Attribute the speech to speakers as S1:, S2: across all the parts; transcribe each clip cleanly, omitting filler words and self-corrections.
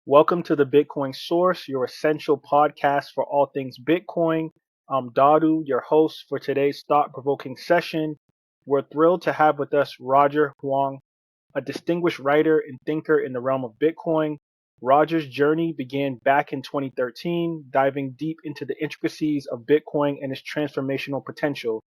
S1: Welcome to the Bitcoin Source, your essential podcast for all things Bitcoin. I'm Dadu, your host for today's thought provoking session. We're thrilled to have with us Roger Huang, a distinguished writer and thinker in the realm of Bitcoin. Roger's journey began back in 2013, diving deep into the intricacies of Bitcoin and its transformational potential.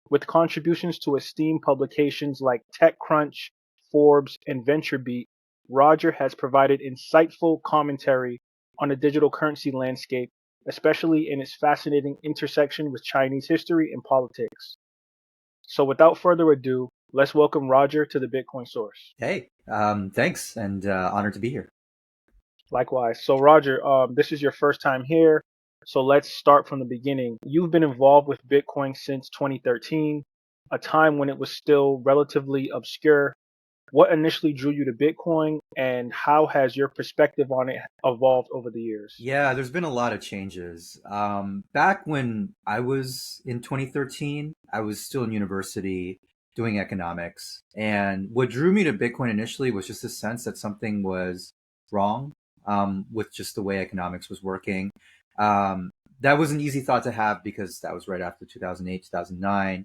S1: With contributions to esteemed publications like TechCrunch, Forbes, and VentureBeat, Roger has provided insightful commentary on the digital currency landscape, especially in its fascinating intersection with Chinese history and politics. So without further ado, let's welcome Roger to the Bitcoin Source.
S2: Hey, thanks, and honored to be here.
S1: Likewise. So Roger, this is your first time here. So let's start from the beginning. You've been involved with Bitcoin since 2013, a time when it was still relatively obscure. What initially drew you to Bitcoin, and how has your perspective on it evolved over the years?
S2: Yeah, there's been a lot of changes. Back when I was in 2013, I was still in university doing economics, and what drew me to Bitcoin initially was just a sense that something was wrong with just the way economics was working. Um, that was an easy thought to have because that was right after 2008, 2009,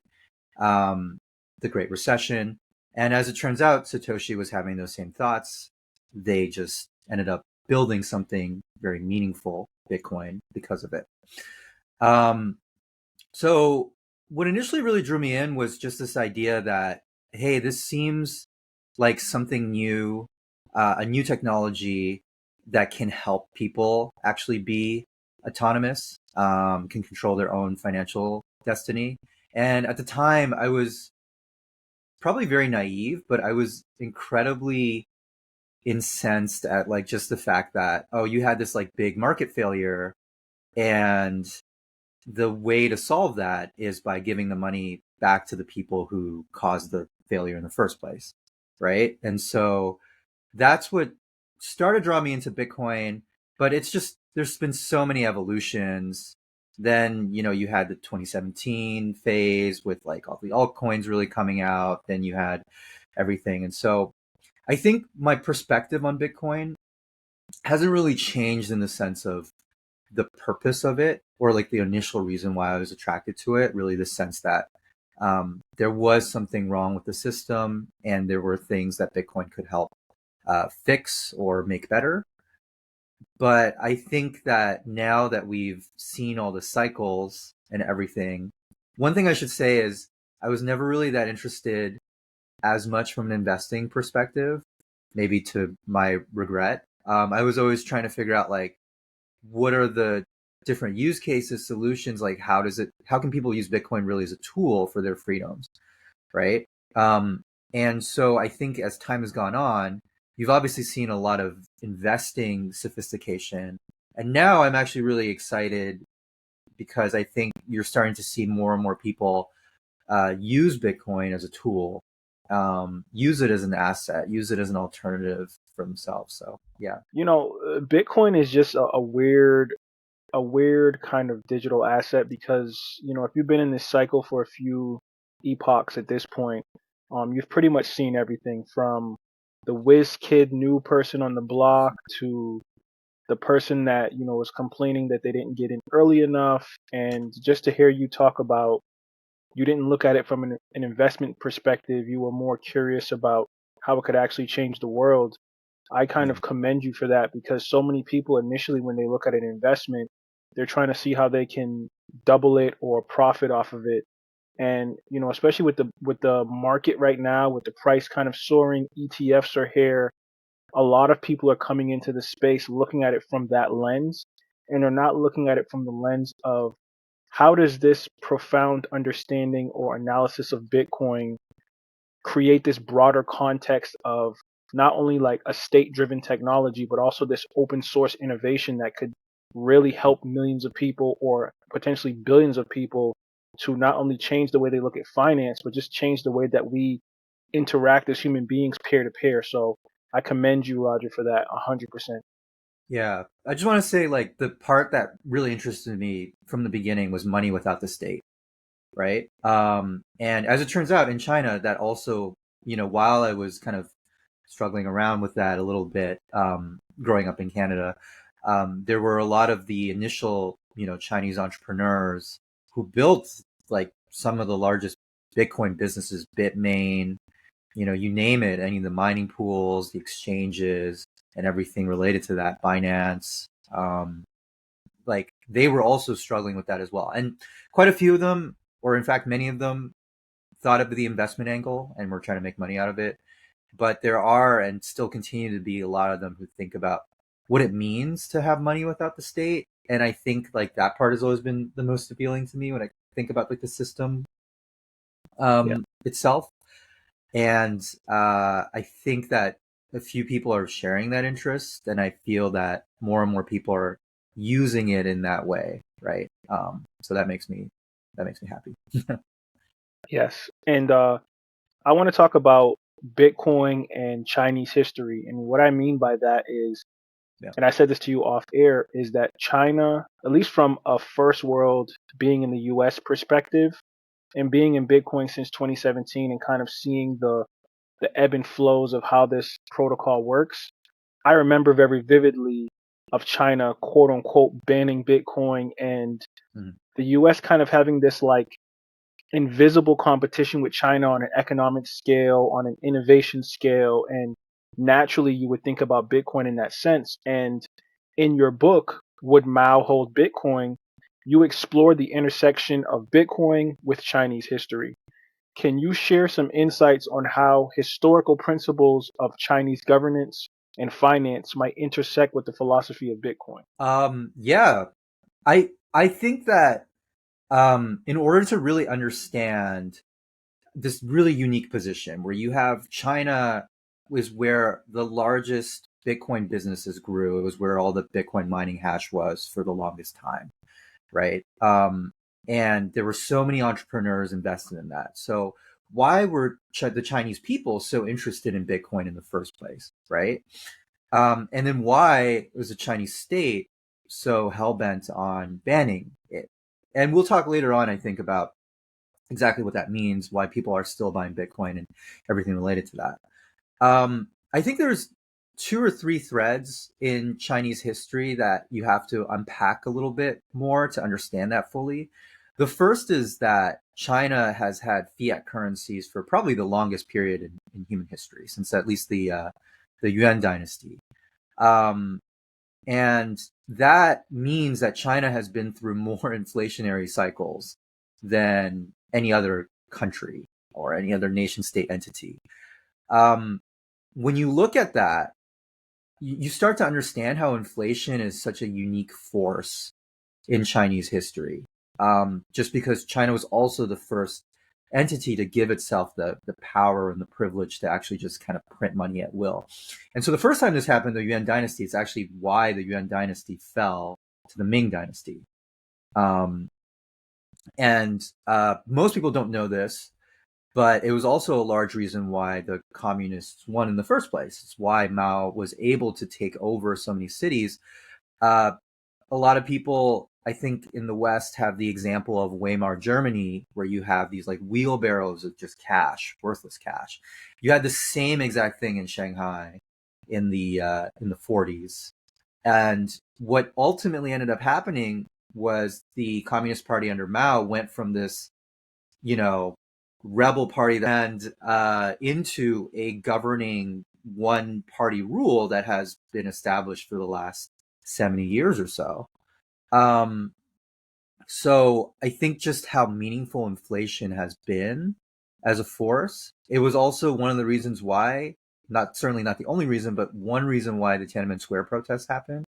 S2: the Great Recession. And as it turns out, Satoshi was having those same thoughts. They just ended up building something very meaningful, Bitcoin, because of it. Um, so what initially really drew me in was just this idea that, hey, this seems like something new, a new technology that can help people actually be autonomous, can control their own financial destiny. And at the time, I was probably very naive, but I was incredibly incensed at like just the fact that, oh, you had this like big market failure, and the way to solve that is by giving the money back to the people who caused the failure in the first place, right? And so that's what started drawing me into Bitcoin. But it's just there's been so many evolutions. Then you had the 2017 phase with like all the altcoins really coming out. Then you had everything, and so I think my perspective on Bitcoin hasn't really changed in the sense of the purpose of it or like the initial reason why I was attracted to it. Really, the sense that there was something wrong with the system and there were things that Bitcoin could help fix or make better. But I think that now that we've seen all the cycles and everything, one thing I should say is I was never really that interested as much from an investing perspective, maybe to my regret. I was always trying to figure out like what are the different use cases, solutions, like how can people use Bitcoin really as a tool for their freedoms, right? And so I think as time has gone on, you've obviously seen a lot of investing sophistication. And now I'm actually really excited because I think you're starting to see more and more people use Bitcoin as a tool, use it as an asset, use it as an alternative for themselves. So yeah.
S1: Bitcoin is just a weird kind of digital asset because, if you've been in this cycle for a few epochs at this point, you've pretty much seen everything from the whiz kid new person on the block to the person that, was complaining that they didn't get in early enough. And just to hear you talk about, you didn't look at it from an investment perspective, you were more curious about how it could actually change the world. I kind
S2: Yeah.
S1: of commend you for that because so many people initially, when they look at an investment, they're trying to see how they can double it or profit off of it. And especially with the market right now, with the price kind of soaring, ETFs are here. A lot of people are coming into the space looking at it from that lens, and they're not looking at it from the lens of how does this profound understanding or analysis of Bitcoin create this broader context of not only like a state driven technology, but also this open source innovation that could really help millions of people or potentially billions of people to not only change the way they look at finance, but just change the way that we interact as human beings peer to peer. So I commend you, Roger, for that 100%.
S2: Yeah. I just want to say like the part that really interested me from the beginning was money without the state, right? And as it turns out in China, that also, while I was kind of struggling around with that a little bit, growing up in Canada, there were a lot of the initial, Chinese entrepreneurs who built like some of the largest Bitcoin businesses, Bitmain, you name it, any of the mining pools, the exchanges, and everything related to that, Binance. Like they were also struggling with that as well. And quite a few of them, or in fact, many of them, thought of the investment angle and were trying to make money out of it. But there are and still continue to be a lot of them who think about what it means to have money without the state. And I think like that part has always been the most appealing to me when I think about like the system
S1: Yeah.
S2: itself. And I think that a few people are sharing that interest, and I feel that more and more people are using it in that way, right? So that makes me happy.
S1: Yes. And I want to talk about Bitcoin and Chinese history. And what I mean by that is,
S2: Yeah.
S1: and I said this to you off air, is that China, at least from a first world being in the US perspective and being in Bitcoin since 2017 and kind of seeing the ebb and flows of how this protocol works, I remember very vividly of China quote unquote banning Bitcoin and
S2: Mhm.
S1: the US kind of having this like invisible competition with China on an economic scale, on an innovation scale, and naturally you would think about Bitcoin in that sense. And in your book, Would Mao Hold Bitcoin? You explore the intersection of Bitcoin with Chinese history. Can you share some insights on how historical principles of Chinese governance and finance might intersect with the philosophy of Bitcoin?
S2: Yeah, I think that in order to really understand this really unique position where you have China was where the largest Bitcoin businesses grew. It was where all the Bitcoin mining hash was for the longest time, right? And there were so many entrepreneurs invested in that. So why were the Chinese people so interested in Bitcoin in the first place, right? And then why was the Chinese state so hell bent on banning it? And we'll talk later on, I think, about exactly what that means, why people are still buying Bitcoin and everything related to that. I think there's two or three threads in Chinese history that you have to unpack a little bit more to understand that fully. The first is that China has had fiat currencies for probably the longest period in human history, since at least the Yuan dynasty. Um, and that means that China has been through more inflationary cycles than any other country or any other nation state entity. Um, when you look at that, you start to understand how inflation is such a unique force in Chinese history. Just because China was also the first entity to give itself the power and the privilege to actually just kind of print money at will. And so the first time this happened, the Yuan dynasty, is actually why the Yuan dynasty fell to the Ming dynasty. Um, and most people don't know this, but it was also a large reason why the communists won in the first place. It's why Mao was able to take over so many cities. Uh, a lot of people, I think, in the West have the example of Weimar Germany, where you have these like wheelbarrows of just cash, worthless cash. You had the same exact thing in Shanghai in the 40s, and what ultimately ended up happening was the Communist Party under Mao went from this, you know, rebel party and into a governing one party rule that has been established for the last 70 years or so. Um, so I think just how meaningful inflation has been as a force. It was also one of the reasons why, not certainly not the only reason, but one reason why the Tiananmen Square protests happened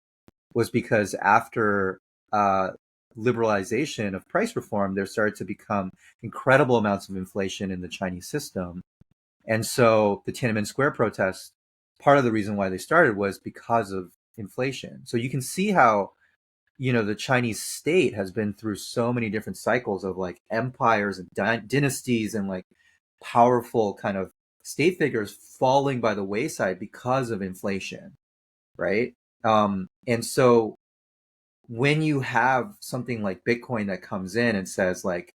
S2: was because after uh, liberalization of price reform, there started to become incredible amounts of inflation in the Chinese system. And so the Tiananmen Square protests, part of the reason why they started was because of inflation. So you can see how, the Chinese state has been through so many different cycles of like empires and dynasties and like powerful kind of state figures falling by the wayside because of inflation, right? And so when you have something like Bitcoin that comes in and says like,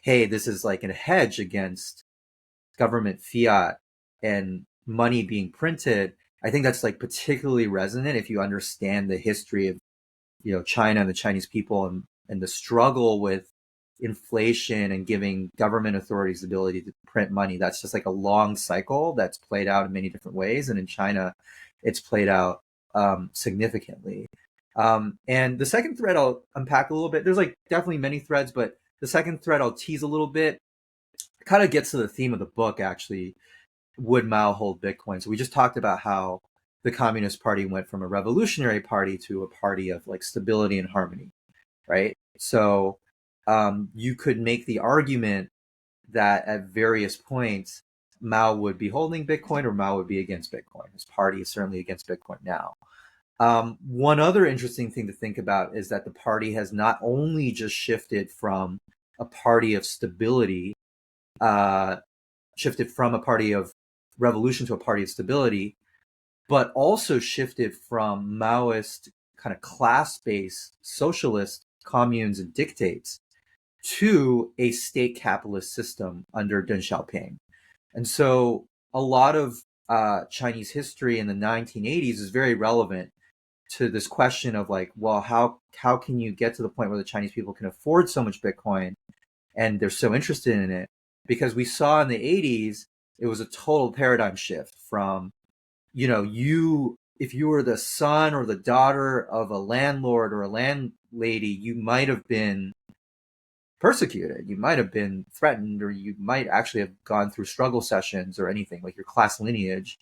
S2: hey, this is like a hedge against government fiat and money being printed, I think that's like particularly resonant if you understand the history of, China and the Chinese people, and the struggle with inflation and giving government authorities the ability to print money. That's just like a long cycle that's played out in many different ways. And in China, it's played out significantly. And the second thread I'll unpack a little bit. There's like definitely many threads, but the second thread I'll tease a little bit. It kind of gets to the theme of the book, actually. Would Mao hold Bitcoin? So we just talked about how the Communist Party went from a revolutionary party to a party of like stability and harmony, right? So you could make the argument that at various points, Mao would be holding Bitcoin or Mao would be against Bitcoin. His party is certainly against Bitcoin now. One other interesting thing to think about is that the party has not only just shifted from a party of stability, shifted from a party of revolution to a party of stability, but also shifted from Maoist kind of class-based socialist communes and dictates to a state capitalist system under Deng Xiaoping. And so a lot of Chinese history in the 1980s is very relevant to this question of like, well, how can you get to the point where the Chinese people can afford so much Bitcoin and they're so interested in it? Because we saw in the 80s, it was a total paradigm shift from, if you were the son or the daughter of a landlord or a landlady, you might have been persecuted, you might have been threatened, or you might actually have gone through struggle sessions or anything, like your class lineage.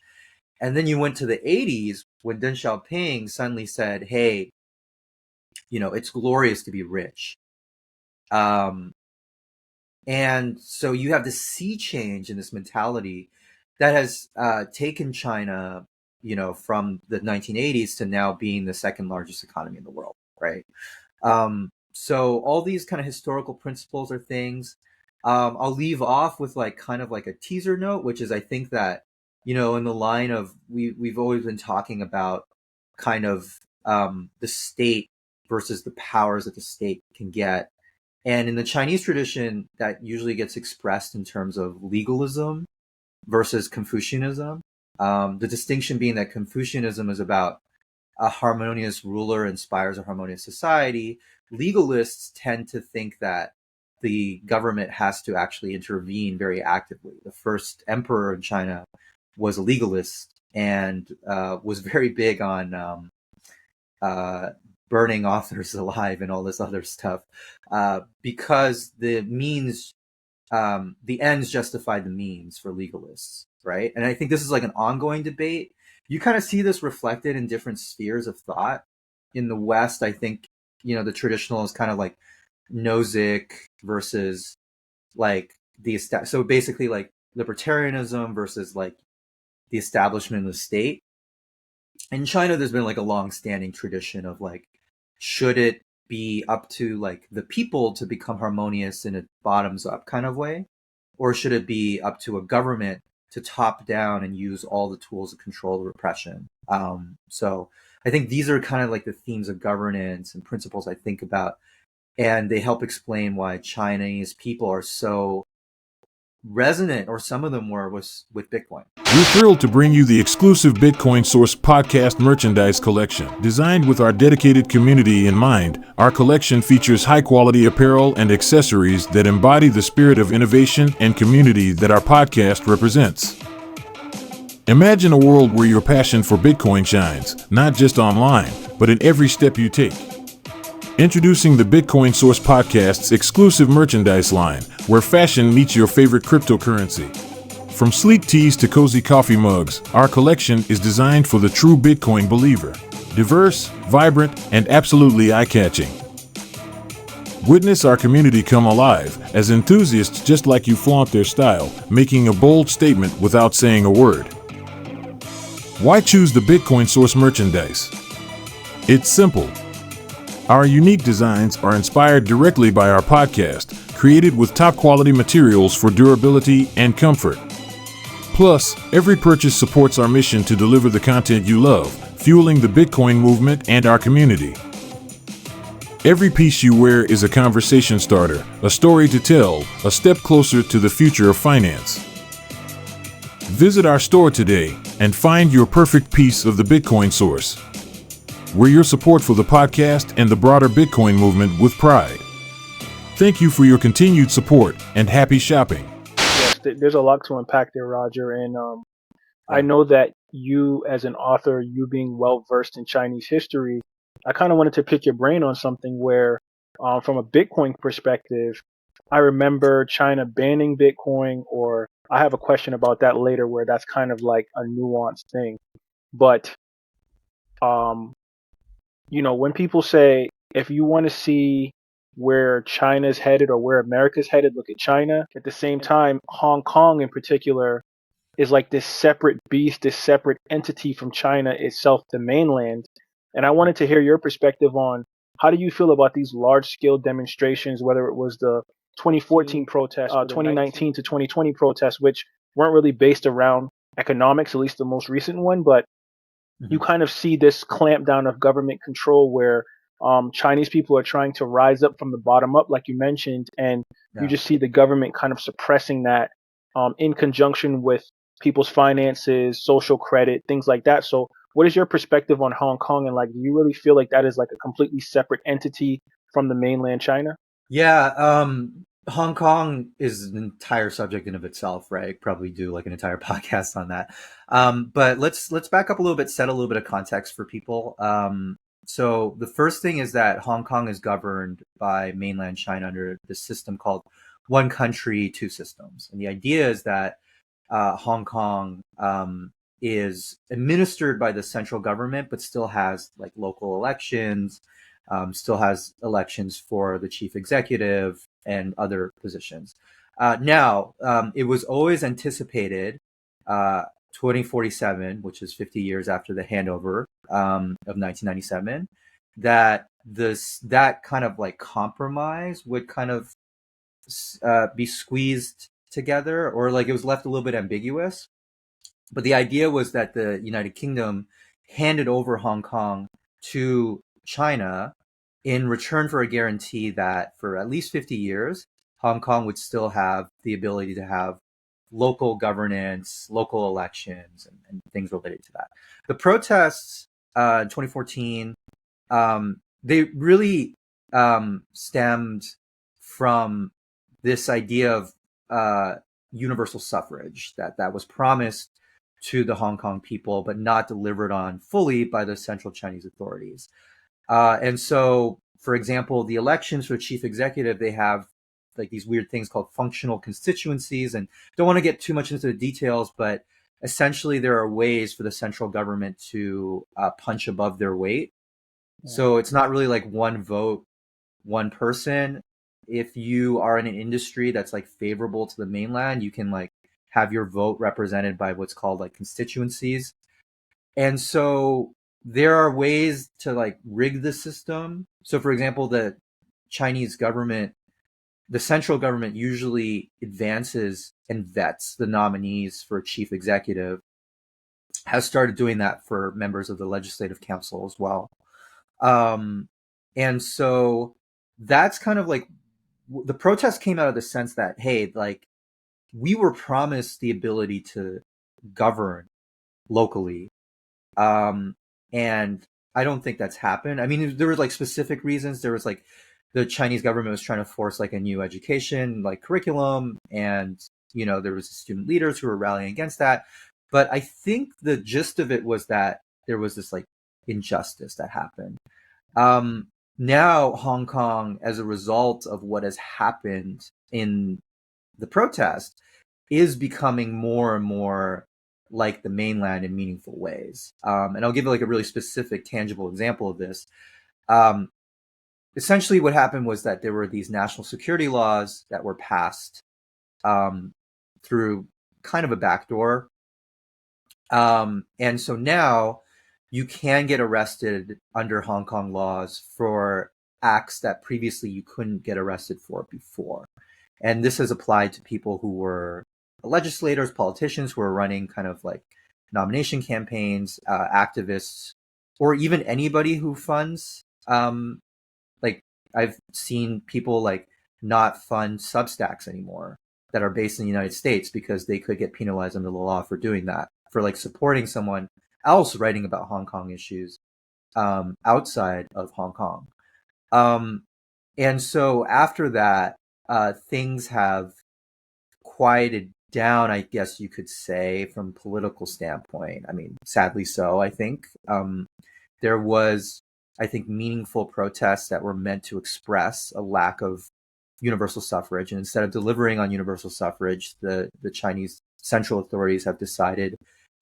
S2: And then you went to the 80s when Deng Xiaoping suddenly said, hey, it's glorious to be rich. And so you have this sea change in this mentality that has taken China, from the 1980s to now being the second largest economy in the world, right? So all these kind of historical principles are things. I'll leave off with like kind of like a teaser note, which is I think that, in the line of we've always been talking about kind of the state versus the powers that the state can get. And in the Chinese tradition, that usually gets expressed in terms of legalism versus Confucianism. The distinction being that Confucianism is about a harmonious ruler inspires a harmonious society. Legalists tend to think that the government has to actually intervene very actively. The first emperor in China was a legalist and was very big on burning authors alive and all this other stuff, because the ends justify the means for legalists, right? And I think this is like an ongoing debate. You kind of see this reflected in different spheres of thought. In the West, I think, the traditional is kind of like Nozick versus like so basically like libertarianism versus like the establishment of the state. In China, there's been like a long-standing tradition of like, should it be up to like the people to become harmonious in a bottoms-up kind of way, or should it be up to a government to top down and use all the tools of control and repression? So I think these are kind of like the themes of governance and principles I think about, and they help explain why Chinese people are so resonant, or some of them were, with Bitcoin.
S3: We're thrilled to bring you the exclusive Bitcoin Source podcast merchandise collection. Designed with our dedicated community in mind, our collection features high-quality apparel and accessories that embody the spirit of innovation and community that our podcast represents. Imagine a world where your passion for Bitcoin shines, not just online, but in every step you take. Introducing the Bitcoin Source Podcast's exclusive merchandise line, where fashion meets your favorite cryptocurrency. From sleek tees to cozy coffee mugs, our collection is designed for the true Bitcoin believer. Diverse, vibrant, and absolutely eye-catching. Witness our community come alive as enthusiasts just like you flaunt their style, making a bold statement without saying a word. Why choose the Bitcoin Source merchandise? It's simple. Our unique designs are inspired directly by our podcast, created with top-quality materials for durability and comfort. Plus, every purchase supports our mission to deliver the content you love, fueling the Bitcoin movement and our community. Every piece you wear is a conversation starter, a story to tell, a step closer to the future of finance. Visit our store today and find your perfect piece of the Bitcoin source. We're your support for the podcast and the broader Bitcoin movement with pride. Thank you for your continued support and happy shopping.
S1: Yes, there's a lot to unpack there, Roger. And I know that you, as an author, you being well versed in Chinese history, I kind of wanted to pick your brain on something where, from a Bitcoin perspective, I remember China banning Bitcoin, or I have a question about that later, where that's kind of like a nuanced thing. But, um, when people say, if you want to see where China's headed or where America's headed, look at China. At the same time, Hong Kong in particular is like this separate beast, this separate entity from China itself, the mainland. And I wanted to hear your perspective on how do you feel about these large scale demonstrations, whether it was the 2014 protests, 2019 to 2020 protests, which weren't really based around economics, at least the most recent one, but you kind of see this clampdown of government control where Chinese people are trying to rise up from the bottom up, like you mentioned, and you just see the government kind of suppressing that in conjunction with people's finances, social credit, things like that. So, what is your perspective on Hong Kong, and like, do you really feel like that is like a completely separate entity from the mainland China?
S2: Yeah, Hong Kong is an entire subject in of itself, right? Probably do like an entire podcast on that. But let's back up a little bit, set a little bit of context for people. So the first thing is that Hong Kong is governed by mainland China under this system called one country, two systems. And the idea is that Hong Kong is administered by the central government, but still has like local elections, still has elections for the chief executive and other positions. Now, it was always anticipated 2047, which is 50 years after the handover of 1997, that that kind of like compromise would kind of be squeezed together, or like it was left a little bit ambiguous. But the idea was that the United Kingdom handed over Hong Kong to China in return for a guarantee that for at least 50 years, Hong Kong would still have the ability to have local governance, local elections, and things related to that. The protests in 2014, they really stemmed from this idea of universal suffrage that was promised to the Hong Kong people, but not delivered on fully by the central Chinese authorities. And so, for example, the elections for chief executive, they have like these weird things called functional constituencies, and don't want to get too much into the details, but essentially there are ways for the central government to punch above their weight. So it's not really like one vote, one person. If you are in an industry that's like favorable to the mainland, you can like have your vote represented by what's called like constituencies. And so there are ways to like rig the system. So for example, the Chinese government, the central government usually advances and vets the nominees for chief executive, has started doing that for members of the legislative council as well. And so that's kind of like the protest came out of the sense that, hey, like we were promised the ability to govern locally. And I don't think that's happened. I mean, there was like specific reasons. There was like the Chinese government was trying to force like a new education, like curriculum. And, there was student leaders who were rallying against that. But I think the gist of it was that there was this like injustice that happened. Now Hong Kong, as a result of what has happened in the protest, is becoming more and more like the mainland in meaningful ways. And I'll give like a really specific, tangible example of this. Essentially what happened was that there were these national security laws that were passed through kind of a backdoor. And so now you can get arrested under Hong Kong laws for acts that previously you couldn't get arrested for before. And this has applied to people who were legislators, politicians who are running kind of like nomination campaigns, activists, or even anybody who funds. Like I've seen people like not fund Substacks anymore that are based in the United States because they could get penalized under the law for doing that, for like supporting someone else writing about Hong Kong issues outside of Hong Kong. And so after that, things have quieted down, I guess you could say, from a political standpoint. I mean, sadly so, I think. There was, I think, meaningful protests that were meant to express a lack of universal suffrage. And instead of delivering on universal suffrage, the Chinese central authorities have decided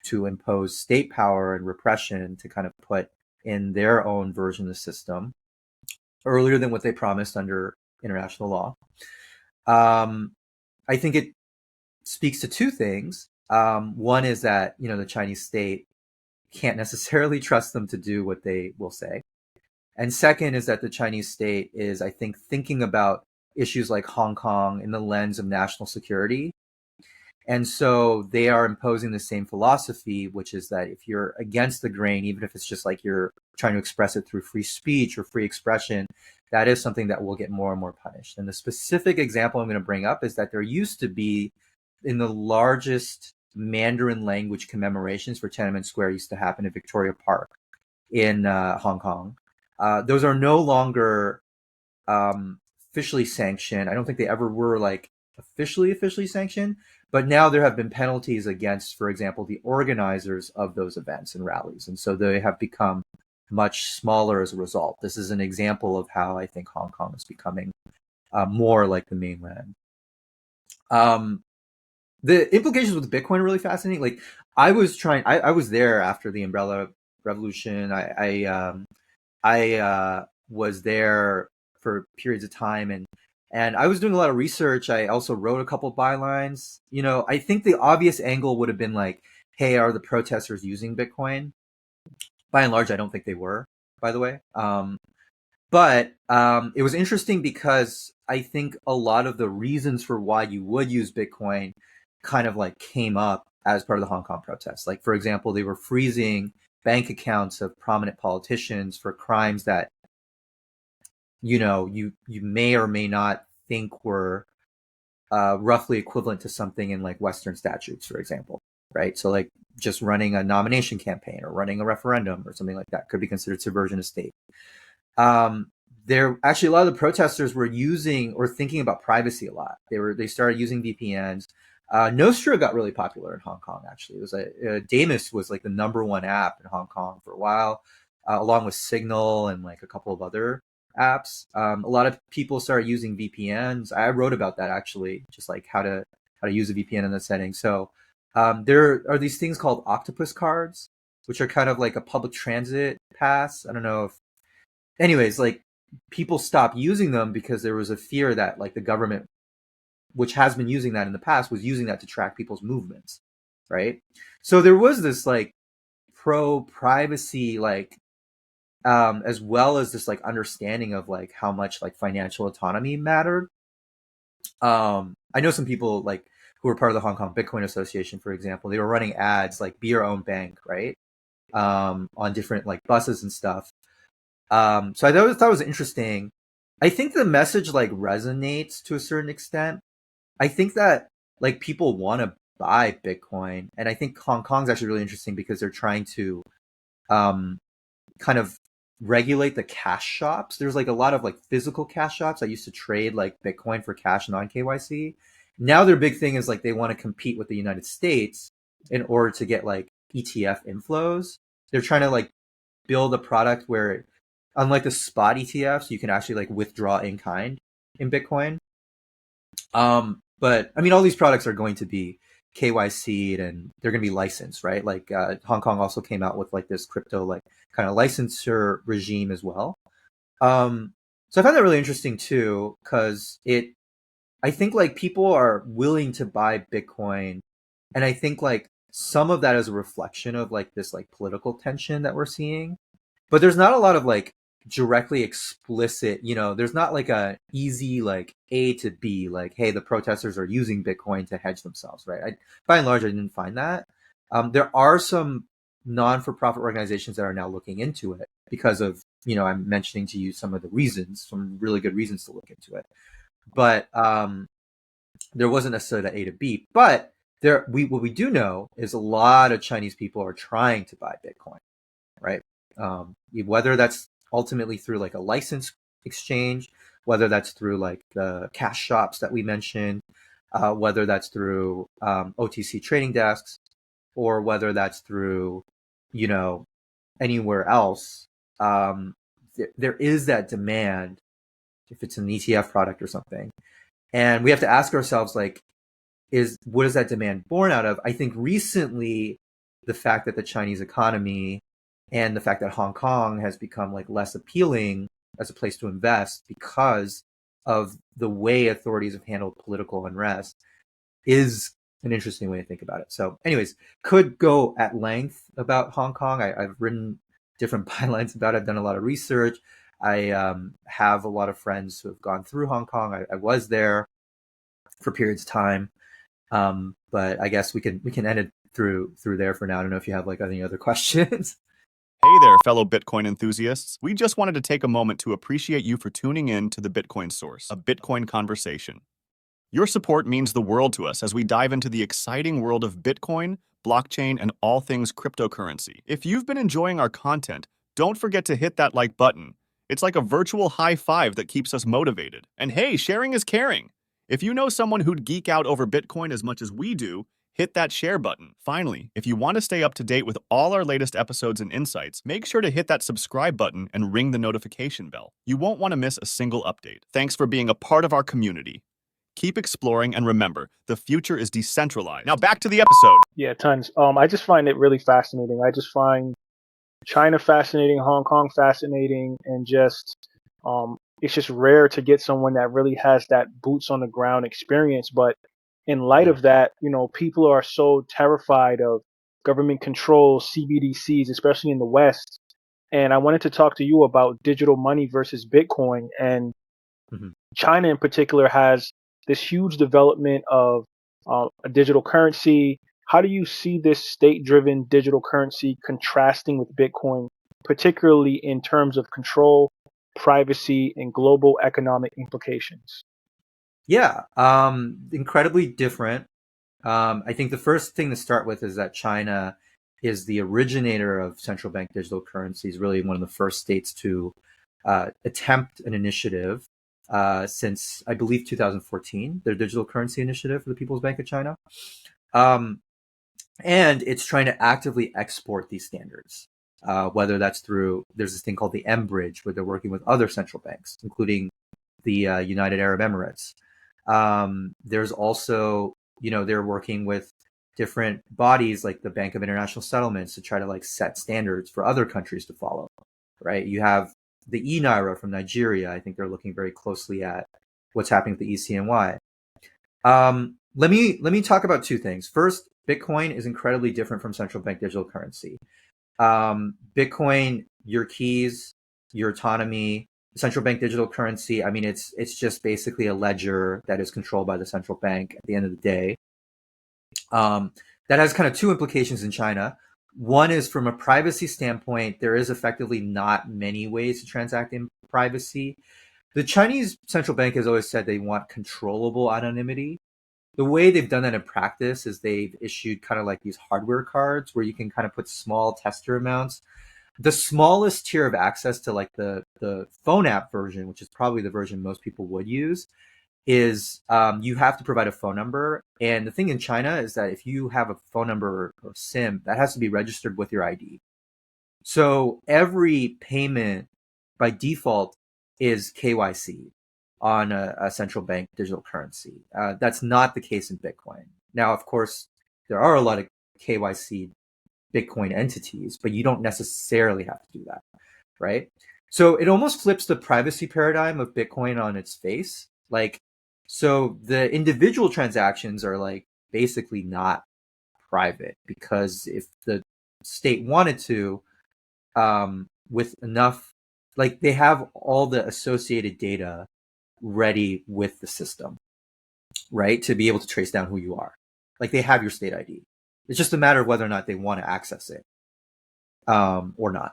S2: to impose state power and repression to kind of put in their own version of the system earlier than what they promised under international law. I think it speaks to two things. One is that, the Chinese state can't necessarily trust them to do what they will say. And second is that the Chinese state is, I think, thinking about issues like Hong Kong in the lens of national security. And so they are imposing the same philosophy, which is that if you're against the grain, even if it's just like you're trying to express it through free speech or free expression, that is something that will get more and more punished. And the specific example I'm going to bring up is that there used to be, in the largest Mandarin language commemorations for Tiananmen Square, used to happen in Victoria Park in Hong Kong. Those are no longer officially sanctioned. I don't think they ever were like officially sanctioned, but now there have been penalties against, for example, the organizers of those events and rallies. And so they have become much smaller as a result. This is an example of how I think Hong Kong is becoming more like the mainland. The implications with Bitcoin are really fascinating. Like I was there after the Umbrella Revolution. I was there for periods of time, and I was doing a lot of research. I also wrote a couple bylines. I think the obvious angle would have been like, hey, are the protesters using Bitcoin? By and large, I don't think they were, by the way. But it was interesting because I think a lot of the reasons for why you would use Bitcoin kind of like came up as part of the Hong Kong protests. Like, for example, they were freezing bank accounts of prominent politicians for crimes that, you may or may not think were roughly equivalent to something in like Western statutes, for example, right? So like just running a nomination campaign or running a referendum or something like that could be considered subversion of state. There actually, a lot of the protesters were using or thinking about privacy a lot. They started using VPNs. Nostr got really popular in Hong Kong. Actually, it was Damus was like the #1 app in Hong Kong for a while, along with Signal and like a couple of other apps. A lot of people started using VPNs. I wrote about that actually, just like how to use a VPN in the setting. So there are these things called octopus cards, which are kind of like a public transit pass. I don't know if, anyways, like people stopped using them because there was a fear that like the government, which has been using that in the past, was using that to track people's movements, right? So there was this like pro-privacy, like as well as this like understanding of like how much like financial autonomy mattered. I know some people like who were part of the Hong Kong Bitcoin Association, for example, they were running ads like "Be Your Own Bank," right, on different like buses and stuff. So I thought it was interesting. I think the message like resonates to a certain extent. I think that like people want to buy Bitcoin, and I think Hong Kong's actually really interesting because they're trying to kind of regulate the cash shops. There's like a lot of like physical cash shops that used to trade like Bitcoin for cash non-KYC. Now their big thing is like they want to compete with the United States in order to get like ETF inflows. They're trying to like build a product where, unlike the spot ETFs, you can actually like withdraw in kind in Bitcoin. But I mean, all these products are going to be KYC'd and they're going to be licensed, right? Like Hong Kong also came out with like this crypto like kind of licensure regime as well. So I find that really interesting too, because I think like people are willing to buy Bitcoin, and I think like some of that is a reflection of like this like political tension that we're seeing, but there's not a lot of like directly explicit, there's not like a easy like A to B, like, hey, the protesters are using Bitcoin to hedge themselves, right? By and large, I didn't find that. There are some non-for-profit organizations that are now looking into it because of, I'm mentioning to you some of the reasons, some really good reasons to look into it. But there wasn't necessarily that A to B, but what we do know is a lot of Chinese people are trying to buy Bitcoin, right? Whether that's ultimately through like a license exchange, whether that's through like the cash shops that we mentioned, whether that's through OTC trading desks, or whether that's through, anywhere else. There is that demand if it's an ETF product or something. And we have to ask ourselves, like, what is that demand born out of? I think recently the fact that the Chinese economy and the fact that Hong Kong has become like less appealing as a place to invest because of the way authorities have handled political unrest is an interesting way to think about it. So anyways, could go at length about Hong Kong. I've written different bylines about it. I've done a lot of research. I have a lot of friends who have gone through Hong Kong. I was there for periods of time. But I guess we can end it through there for now. I don't know if you have like any other questions.
S4: Hey there, fellow Bitcoin enthusiasts. We just wanted to take a moment to appreciate you for tuning in to the Bitcoin Source, a Bitcoin conversation. Your support means the world to us as we dive into the exciting world of Bitcoin, blockchain, and all things cryptocurrency. If you've been enjoying our content, don't forget to hit that like button. It's like a virtual high five that keeps us motivated. And hey, sharing is caring. If you know someone who'd geek out over Bitcoin as much as we do, hit that share button. Finally, if you want to stay up to date with all our latest episodes and insights, make sure to hit that subscribe button and ring the notification bell. You won't want to miss a single update. Thanks for being a part of our community. Keep exploring, and remember, the future is decentralized. Now back to the episode.
S1: Yeah, tons. I just find it really fascinating. I just find China fascinating, Hong Kong fascinating, and it's just rare to get someone that really has that boots on the ground experience. But in light of that, people are so terrified of government control, CBDCs, especially in the West. And I wanted to talk to you about digital money versus Bitcoin. And China in particular has this huge development of a digital currency. How do you see this state-driven digital currency contrasting with Bitcoin, particularly in terms of control, privacy, and global economic implications?
S2: Yeah, incredibly different. I think the first thing to start with is that China is the originator of central bank digital currencies, really one of the first states to attempt an initiative since, I believe, 2014, their digital currency initiative for the People's Bank of China. And it's trying to actively export these standards, whether that's through, there's this thing called the M Bridge, where they're working with other central banks, including the United Arab Emirates. There's also, they're working with different bodies like the Bank of International Settlements to try to like set standards for other countries to follow, right? You have the e-Naira from Nigeria. I think they're looking very closely at what's happening with the ECNY. Let me talk about two things. First, Bitcoin is incredibly different from central bank digital currency. Bitcoin, your keys, your autonomy, central bank digital currency. I mean, it's just basically a ledger that is controlled by the central bank at the end of the day. That has kind of two implications in China. One is from a privacy standpoint, there is effectively not many ways to transact in privacy. The Chinese central bank has always said they want controllable anonymity. The way they've done that in practice is they've issued kind of like these hardware cards where you can kind of put small tester amounts. The smallest tier of access to like the phone app version, which is probably the version most people would use, is you have to provide a phone number. And the thing in China is that if you have a phone number or SIM, that has to be registered with your ID. So every payment by default is KYC on a central bank digital currency. That's not the case in Bitcoin. Now, of course, there are a lot of KYC Bitcoin entities, but you don't necessarily have to do that, right? So it almost flips the privacy paradigm of Bitcoin on its face. Like, so the individual transactions are like basically not private, because if the state wanted to, with enough, like they have all the associated data ready with the system, right? To be able to trace down who you are. Like they have your state ID. It's just a matter of whether or not they want to access it or not.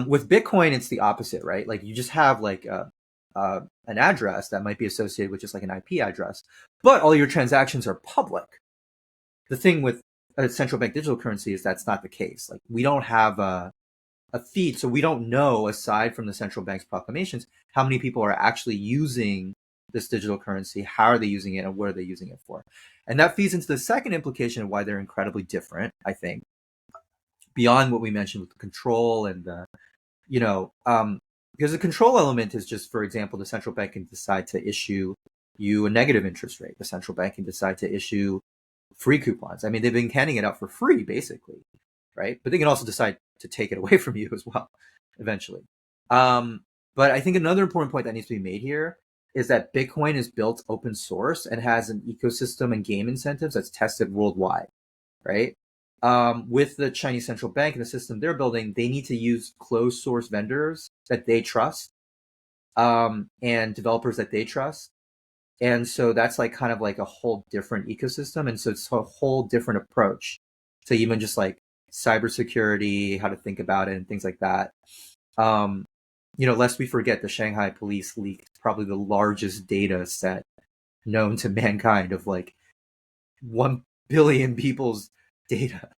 S2: With Bitcoin, it's the opposite, right? Like you just have like an address that might be associated with just like an IP address, but all your transactions are public. The thing with a central bank digital currency is that's not the case. Like we don't have a feed, so we don't know, aside from the central bank's proclamations, how many people are actually using this digital currency, how are they using it, and what are they using it for. And that feeds into the second implication of why they're incredibly different, I think, beyond what we mentioned with the control and the, because the control element is just, for example, the central bank can decide to issue you a negative interest rate. The central bank can decide to issue free coupons. I mean, they've been handing it out for free, basically, right? But they can also decide to take it away from you as well, eventually. But I think another important point that needs to be made here is that Bitcoin is built open source and has an ecosystem and game incentives that's tested worldwide, right? With the Chinese central bank and the system they're building, they need to use closed source vendors that they trust, and developers that they trust. And so that's like kind of like a whole different ecosystem. And so it's a whole different approach to even just like cybersecurity, how to think about it and things like that. Lest we forget, the Shanghai police leaked probably the largest data set known to mankind of like 1 billion people's data.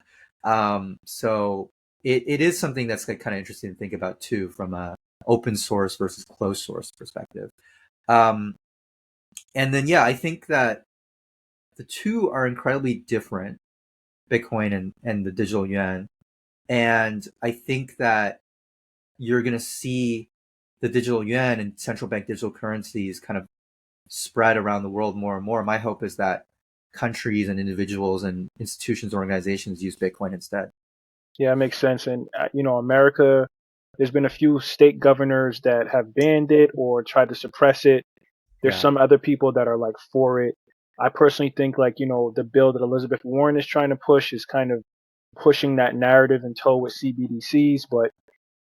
S2: So it is something that's like kind of interesting to think about too, from a open source versus closed source perspective. And then, I think that the two are incredibly different, Bitcoin and the digital yuan. And I think that you're going to see the digital yuan and central bank digital currencies kind of spread around the world more and more. My hope is that countries and individuals and institutions, organizations use Bitcoin instead.
S1: Yeah, it makes sense. And, America, there's been a few state governors that have banned it or tried to suppress it. There's some other people that are like for it. I personally think like, the bill that Elizabeth Warren is trying to push is kind of pushing that narrative in tow with CBDCs, but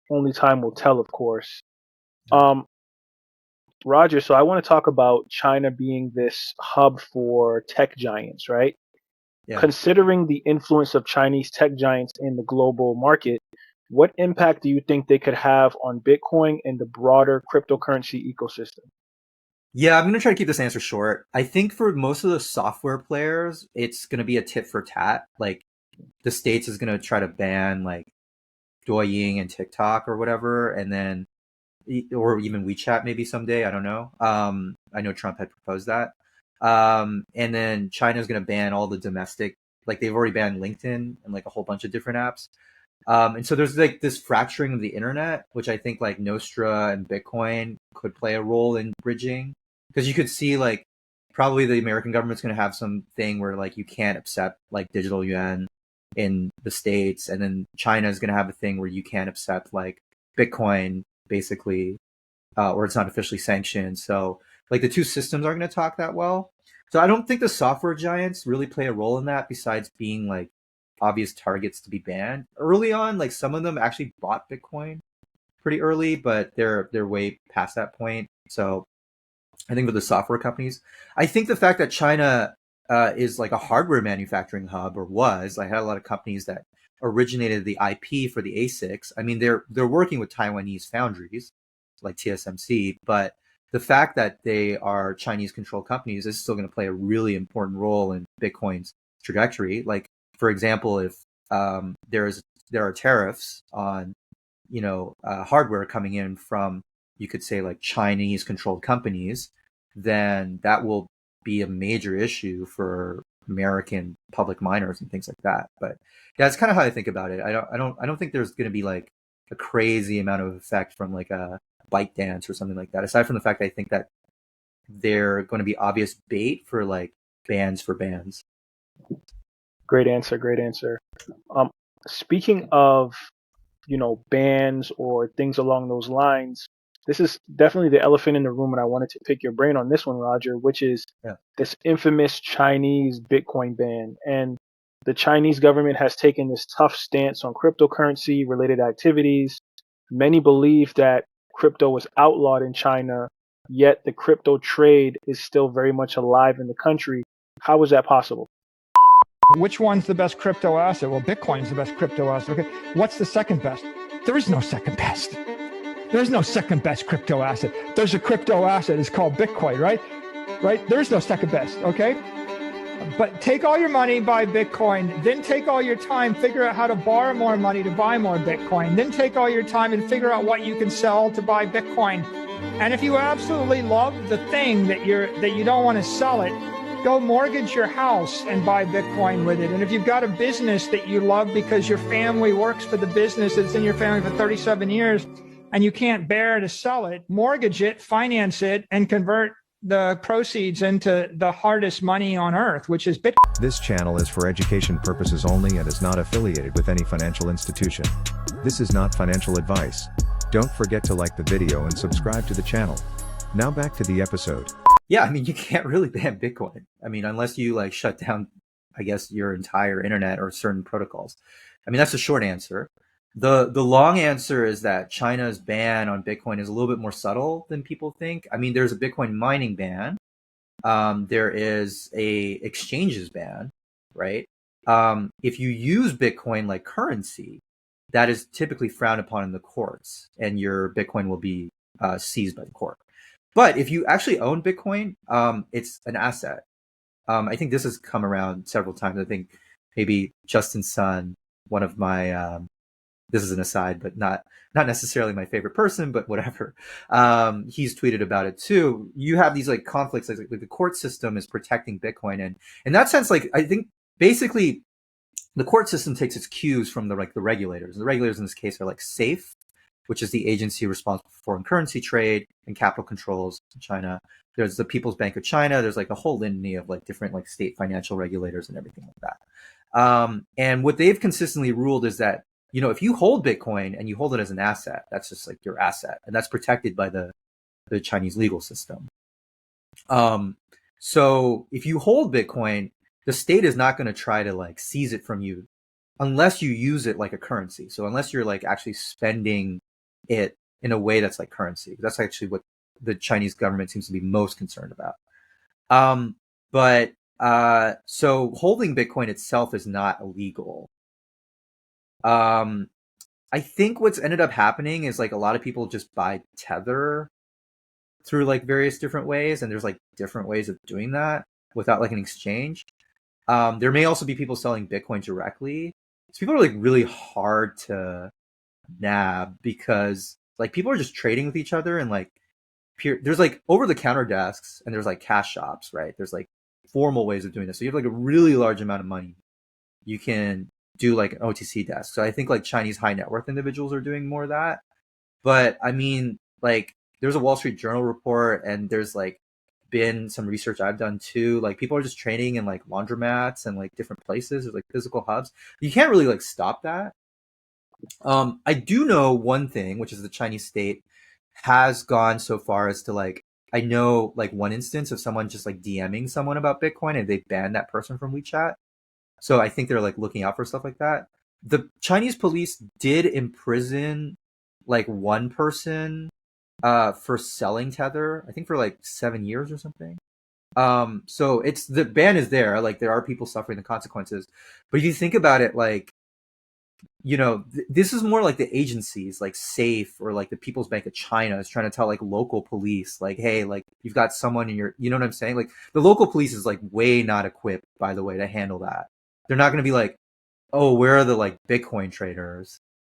S1: only time will tell, of course. Roger, so I want to talk about China being this hub for tech giants, right?
S2: Yeah.
S1: Considering the influence of Chinese tech giants in the global market, what impact do you think they could have on Bitcoin and the broader cryptocurrency ecosystem?
S2: Yeah, I'm going to try to keep this answer short. I think for most of the software players, it's going to be a tit for tat. Like the States is going to try to ban like Douyin and TikTok or whatever, and then, or even WeChat maybe someday. I don't know. I know Trump had proposed that. And then China is going to ban all the domestic, like they've already banned LinkedIn and like a whole bunch of different apps. And so there's like this fracturing of the internet, which I think like Nostr and Bitcoin could play a role in bridging, because you could see like probably the American government's going to have some thing where like you can't accept like digital yuan in the States, and then China is going to have a thing where you can't accept like Bitcoin basically, or it's not officially sanctioned. So like the two systems aren't going to talk that well. So I don't think the software giants really play a role in that, besides being like obvious targets to be banned. Early on, like some of them actually bought Bitcoin pretty early, but they're way past that point. So I think with the software companies, I think the fact that China is like a hardware manufacturing hub, or was, I had a lot of companies that originated the IP for the ASICs. I mean, they're working with Taiwanese foundries like TSMC, but the fact that they are Chinese controlled companies is still going to play a really important role in Bitcoin's trajectory. Like, for example, if there are tariffs on hardware coming in from, you could say, like Chinese controlled companies, then that will be a major issue for American public miners and things like that. But yeah, that's kind of how I think about it. I don't think there's going to be like a crazy amount of effect from like a ByteDance or something like that, aside from the fact that I think that they're going to be obvious bait for like bans for bans.
S1: Great answer. Great answer. Speaking of, bans or things along those lines, this is definitely the elephant in the room, and I wanted to pick your brain on this one, Roger, which is this infamous Chinese Bitcoin ban. And the Chinese government has taken this tough stance on cryptocurrency related activities. Many believe that crypto was outlawed in China, yet the crypto trade is still very much alive in the country. How is that possible?
S5: Which one's the best crypto asset? Well, Bitcoin's the best crypto asset. Okay, what's the second best? There is no second best. There's no second best crypto asset. There's a crypto asset. It's called Bitcoin, right? Right? There's no second best, okay? But take all your money, buy Bitcoin, then take all your time, figure out how to borrow more money to buy more Bitcoin, then take all your time and figure out what you can sell to buy Bitcoin. And if you absolutely love the thing that you don't want to sell it, go mortgage your house and buy Bitcoin with it. And if you've got a business that you love because your family works for the business that's in your family for 37 years and you can't bear to sell it, mortgage it, finance it, and convert the proceeds into the hardest money on earth, which is Bitcoin.
S6: This channel is for education purposes only and is not affiliated with any financial institution. This is not financial advice. Don't forget to like the video and subscribe to the channel. Now back to the episode.
S2: Yeah, I mean, you can't really ban Bitcoin. I mean, unless you like shut down, I guess, your entire internet or certain protocols. I mean, that's the short answer. The long answer is that China's ban on Bitcoin is a little bit more subtle than people think. I mean, there's a Bitcoin mining ban. There is a exchanges ban, right? If you use Bitcoin like currency, that is typically frowned upon in the courts, and your Bitcoin will be seized by the court. But if you actually own Bitcoin, it's an asset. I think this has come around several times. I think maybe Justin Sun, one of my this is an aside, but not necessarily my favorite person, but whatever. He's tweeted about it too. You have these like conflicts, like the court system is protecting Bitcoin, and in that sense, like I think basically the court system takes its cues from the regulators. The regulators in this case are like SAFE, which is the agency responsible for foreign currency trade and capital controls in China. There's the People's Bank of China. There's like a whole litany of like different like state financial regulators and everything like that. And what they've consistently ruled is that, you know, if you hold Bitcoin and you hold it as an asset, that's just like your asset, and that's protected by the Chinese legal system. So if you hold Bitcoin, the state is not going to try to like seize it from you unless you use it like a currency. So unless you're like actually spending it in a way that's like currency. That's actually what the Chinese government seems to be most concerned about. So holding Bitcoin itself is not illegal. I think what's ended up happening is like a lot of people just buy Tether through like various different ways, and there's like different ways of doing that without like an exchange. There may also be people selling Bitcoin directly. So people are like really hard to nab because like people are just trading with each other, and like there's like over the counter desks, and there's like cash shops, right? There's like formal ways of doing this. So you have like a really large amount of money. You can do like an OTC desk. So I think like Chinese high net worth individuals are doing more of that. But I mean, like there's a Wall Street Journal report, and there's like been some research I've done too. Like people are just trading in like laundromats and like different places. There's like physical hubs. You can't really like stop that. I do know one thing, which is the Chinese state has gone so far as to like, I know like one instance of someone just like DMing someone about Bitcoin, and they banned that person from WeChat. So I think they're like looking out for stuff like that. The Chinese police did imprison like one person for selling Tether, I think for like 7 years or something. So it's, the ban is there. Like there are people suffering the consequences. But if you think about it, like, you know, this is more like the agencies like SAFE or like the People's Bank of China is trying to tell like local police, like, hey, like you've got someone in your, you know what I'm saying? Like the local police is like way not equipped, by the way, to handle that. They're not going to be like, oh, where are the like Bitcoin traders?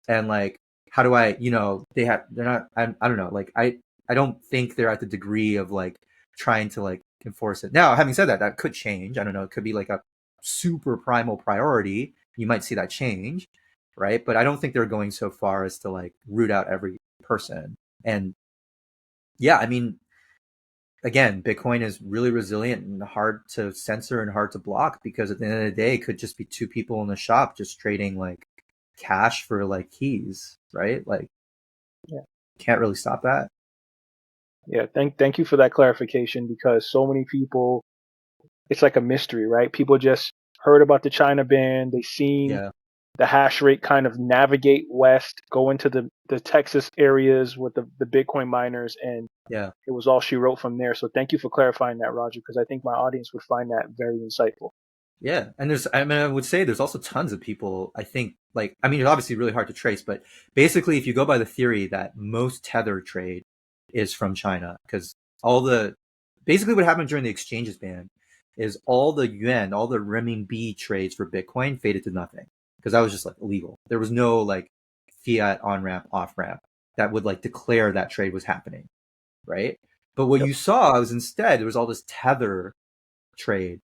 S2: And like, how do I, you know, they're not, I don't know. Like, I don't think they're at the degree of like trying to like enforce it. Now, having said that, that could change. I don't know. It could be like a super primal priority. You might see that change, right? But I don't think they're going so far as to like root out every person. And yeah, I mean, again, Bitcoin is really resilient and hard to censor and hard to block, because at the end of the day, it could just be two people in the shop just trading like cash for like keys, right? Like,
S1: yeah,
S2: can't really stop that.
S1: Yeah, thank you for that clarification, because so many people, it's like a mystery, right? People just heard about the China ban, they seen the hash rate kind of navigate west, go into the Texas areas with the Bitcoin miners, and
S2: yeah,
S1: it was all she wrote from there. So thank you for clarifying that, Roger, because I think my audience would find that very insightful.
S2: Yeah, and I would say there's also tons of people. I think, it's obviously really hard to trace, but basically, if you go by the theory that most Tether trade is from China, because basically what happened during the exchanges ban is all the yuan, all the renminbi trades for Bitcoin faded to nothing because that was just like illegal. There was no like fiat on ramp, off ramp that would like declare that trade was happening, right? But what
S1: Yep.
S2: you saw was instead there was all this Tether trade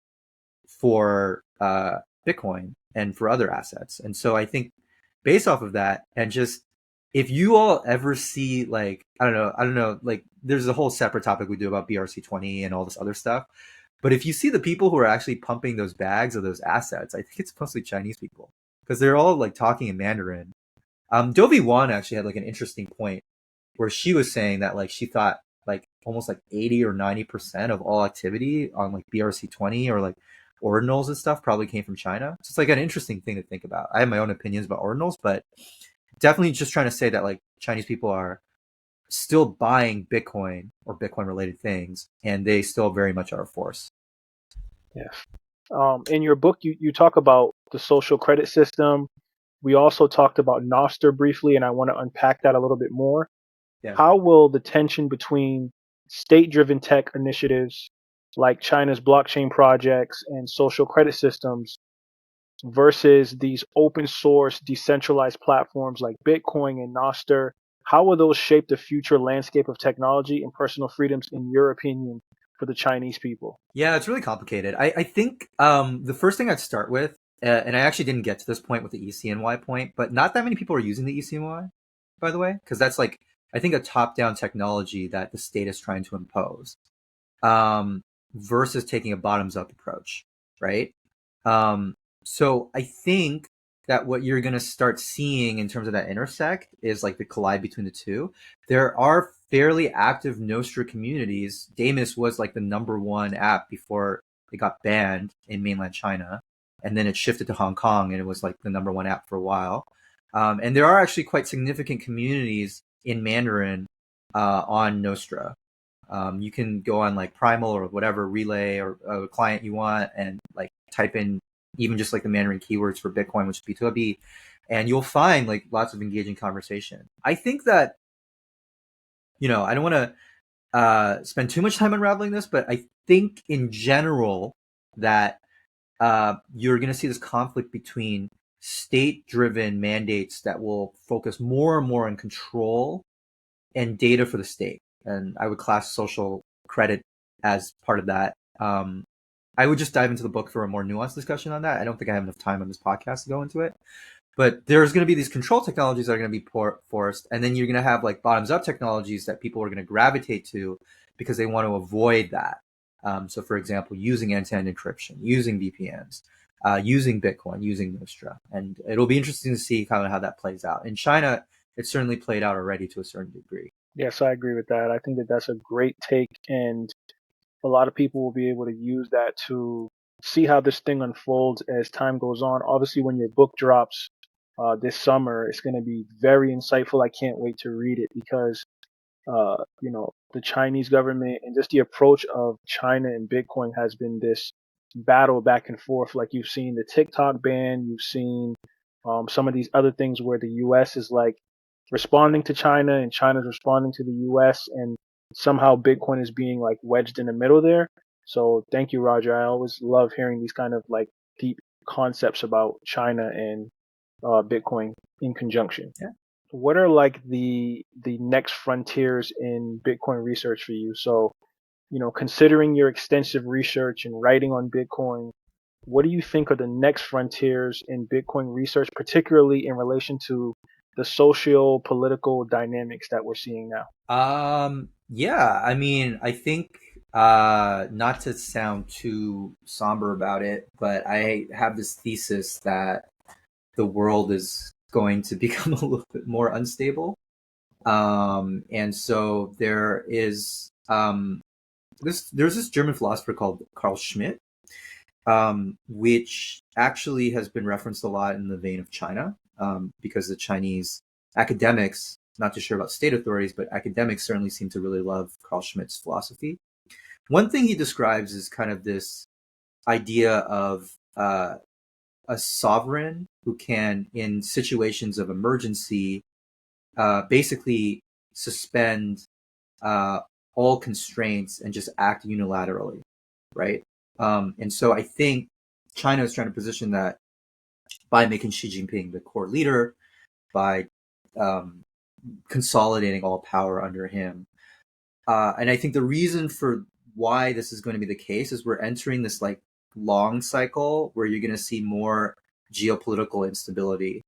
S2: for Bitcoin and for other assets. And so I think based off of that, and just if you all ever see like I don't know, like there's a whole separate topic we do about BRC20 and all this other stuff. But if you see the people who are actually pumping those bags of those assets, I think it's mostly Chinese people because they're all like talking in Mandarin. Dovey Wan actually had like an interesting point where she was saying that like she thought like almost like 80 or 90% of all activity on like BRC20 or like ordinals and stuff probably came from China. So it's like an interesting thing to think about. I have my own opinions about ordinals, but definitely just trying to say that like Chinese people are still buying Bitcoin or Bitcoin related things, and they still very much are a force.
S1: Yes. In your book, you talk about the social credit system. We also talked about Nostr briefly, and I want to unpack that a little bit more.
S2: Yeah.
S1: How will the tension between state-driven tech initiatives like China's blockchain projects and social credit systems versus these open source decentralized platforms like Bitcoin and Nostr, how will those shape the future landscape of technology and personal freedoms, in your opinion, for the Chinese people?
S2: Yeah, it's really complicated. I think the first thing I'd start with, and I actually didn't get to this point with the ECNY point, but not that many people are using the ECNY, by the way, because that's like, I think, a top-down technology that the state is trying to impose versus taking a bottoms-up approach, right? So I think that what you're going to start seeing in terms of that intersect is like the collide between the two. There are fairly active Nostr communities. Damus was like the #1 app before it got banned in mainland China. And then it shifted to Hong Kong and it was like the #1 app for a while. And there are actually quite significant communities in Mandarin on Nostra. You can go on like Primal or whatever relay or a client you want and like type in even just like the Mandarin keywords for Bitcoin, which is B2B, and you'll find like lots of engaging conversation. I think that, I don't want to spend too much time unraveling this, but I think in general that you're going to see this conflict between state-driven mandates that will focus more and more on control and data for the state. And I would class social credit as part of that. I would just dive into the book for a more nuanced discussion on that. I don't think I have enough time on this podcast to go into it. But there's going to be these control technologies that are going to be forced. And then you're going to have like bottoms up technologies that people are going to gravitate to because they want to avoid that. So, for example, using end-to-end encryption, using VPNs, using Bitcoin, using Nostra. And it'll be interesting to see kind of how that plays out. In China, it's certainly played out already to a certain degree.
S1: Yes, I agree with that. I think that that's a great take, and a lot of people will be able to use that to see how this thing unfolds as time goes on. Obviously, when your book drops this summer, it's going to be very insightful. I can't wait to read it because, the Chinese government and just the approach of China and Bitcoin has been this battle back and forth. Like you've seen the TikTok ban, you've seen some of these other things where the U.S. is like responding to China and China's responding to the U.S. and somehow Bitcoin is being like wedged in the middle there. So thank you, Roger. I always love hearing these kind of like deep concepts about China and Bitcoin in conjunction.
S2: Yeah.
S1: What are like the next frontiers in Bitcoin research for you? So, considering your extensive research and writing on Bitcoin, what do you think are the next frontiers in Bitcoin research, particularly in relation to the socio political dynamics that we're seeing now?
S2: Yeah, I mean, I think not to sound too somber about it, but I have this thesis that the world is going to become a little bit more unstable. And so there's this German philosopher called Carl Schmitt, which actually has been referenced a lot in the vein of China, because the Chinese academics, not too sure about state authorities, but academics certainly seem to really love Carl Schmitt's philosophy. One thing he describes is kind of this idea of a sovereign who can, in situations of emergency, basically suspend all constraints and just act unilaterally, right? And so I think China is trying to position that by making Xi Jinping the core leader, by consolidating all power under him. And I think the reason for why this is going to be the case is we're entering this like long cycle where you're going to see more geopolitical instability.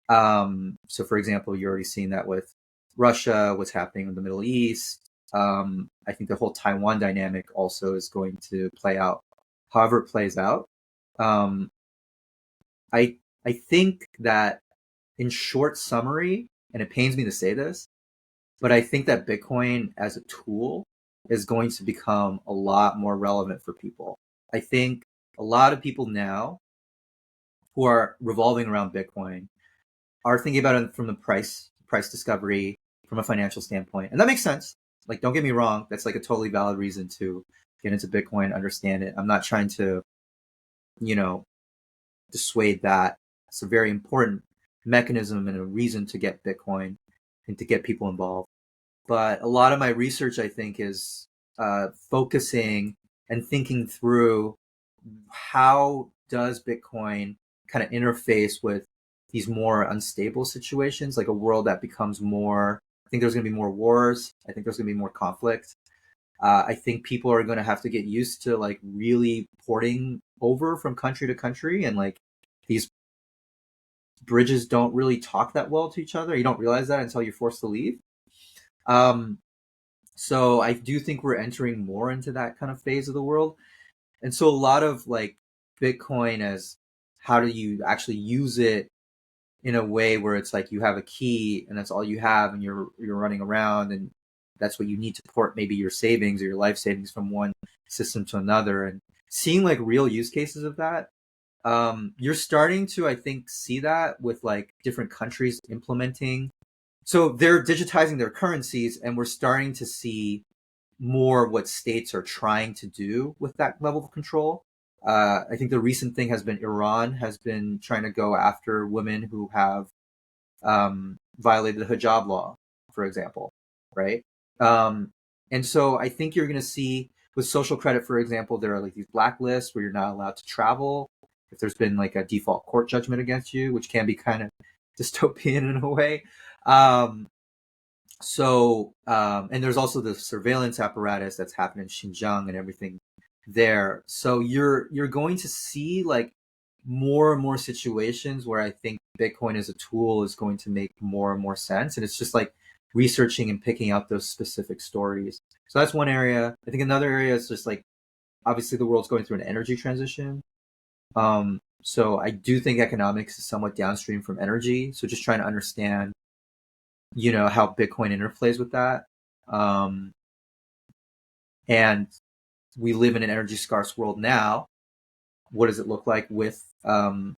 S2: So for example, you're already seeing that with Russia, what's happening in the Middle East. I think the whole Taiwan dynamic also is going to play out however it plays out. I think that in short summary, and it pains me to say this, but I think that Bitcoin as a tool is going to become a lot more relevant for people. I think a lot of people now who are revolving around Bitcoin are thinking about it from the price discovery, from a financial standpoint. And that makes sense. Like, don't get me wrong. That's like a totally valid reason to get into Bitcoin, understand it. I'm not trying to, dissuade that. It's a very important mechanism and a reason to get Bitcoin and to get people involved. But a lot of my research, I think, is focusing and thinking through how does Bitcoin kind of interface with these more unstable situations, like a world that becomes more, I think there's going to be more wars. I think there's going to be more conflict. I think people are going to have to get used to like really porting over from country to country, and like these bridges don't really talk that well to each other. You don't realize that until you're forced to leave. So I do think we're entering more into that kind of phase of the world. And so a lot of like Bitcoin as how do you actually use it in a way where it's like you have a key and that's all you have and you're running around and that's what you need to port maybe your savings or your life savings from one system to another, and seeing like real use cases of that. You're starting to, I think, see that with like different countries implementing. So they're digitizing their currencies, and we're starting to see more what states are trying to do with that level of control. I think the recent thing has been Iran has been trying to go after women who have violated the hijab law, for example, right? And so I think you're going to see with social credit, for example, there are like these blacklists where you're not allowed to travel if there's been like a default court judgment against you, which can be kind of dystopian in a way. And there's also the surveillance apparatus that's happened in Xinjiang and everything there. So you're going to see like more and more situations where I think Bitcoin as a tool is going to make more and more sense. And it's just like researching and picking out those specific stories. So that's one area. I think another area is just like, obviously the world's going through an energy transition. So I do think economics is somewhat downstream from energy. So just trying to understand, how Bitcoin interplays with that. And we live in an energy scarce world now. What does it look like with, Bitcoin